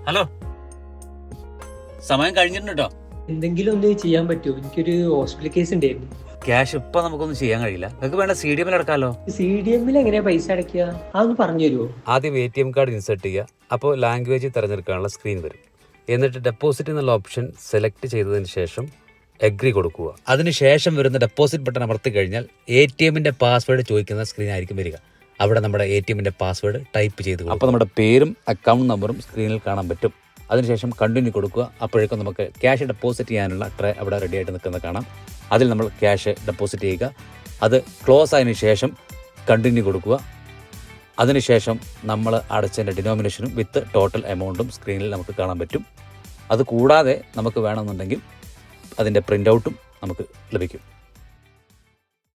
Hello, സമയം കഴിഞ്ഞിട്ടുണ്ടോ? എന്തെങ്കിലും ഒന്ന് ചെയ്യാൻ പറ്റുമോ? എനിക്കൊരു ഹോസ്പിറ്റൽ കേസ് ഉണ്ടായിരുന്നു. ക്യാഷ് ഇപ്പൊ നമുക്കൊന്നും ചെയ്യാൻ കഴിയില്ല. നിങ്ങൾക്ക് വേണ്ട CDM അടക്കാലോ. CDM എങ്ങനെയാ പൈസ അടയ്ക്കുക? അതൊന്ന് പറഞ്ഞു തരുമോ? ആദ്യം ATM കാർഡ് ഇൻസേർട്ട് ചെയ്യുക. അപ്പോൾ ലാംഗ്വേജ് തിരഞ്ഞെടുക്കാനുള്ള സ്ക്രീൻ വരും. എന്നിട്ട് ഡെപ്പോസിറ്റ് എന്നുള്ള ഓപ്ഷൻ സെലക്ട് ചെയ്തതിന് ശേഷം എഗ്രി കൊടുക്കുക. അതിനുശേഷം വരുന്ന ഡെപ്പോസിറ്റ് ബട്ടൺ അമർത്തി കഴിഞ്ഞാൽ ATMന്റെ പാസ്വേഡ് ചോദിക്കുന്ന സ്ക്രീൻ ആയിരിക്കും വരിക. അവിടെ നമ്മുടെ ATMന്റെ പാസ്വേഡ് ടൈപ്പ് ചെയ്ത് അപ്പോൾ നമ്മുടെ പേരും അക്കൗണ്ട് നമ്പറും സ്ക്രീനിൽ കാണാൻ പറ്റും. അതിനുശേഷം കണ്ടിന്യൂ കൊടുക്കുക. അപ്പോഴേക്കും നമുക്ക് ക്യാഷ് ഡെപ്പോസിറ്റ് ചെയ്യാനുള്ള ട്രേ അവിടെ റെഡി ആയിട്ട് നിൽക്കുന്നത് കാണാം. അതിൽ നമ്മൾ ക്യാഷ് ഡെപ്പോസിറ്റ് ചെയ്യുക. അത് ക്ലോസ് ആയതിനു ശേഷം കണ്ടിന്യൂ കൊടുക്കുക. അതിനുശേഷം നമ്മൾ അടച്ചതിൻ്റെ ഡിനോമിനേഷനും വിത്ത് ടോട്ടൽ എമൗണ്ടും സ്ക്രീനിൽ നമുക്ക് കാണാൻ പറ്റും. അത് കൂടാതെ നമുക്ക് വേണമെന്നുണ്ടെങ്കിൽ അതിൻ്റെ പ്രിൻ്റ് ഔട്ടും നമുക്ക് ലഭിക്കും.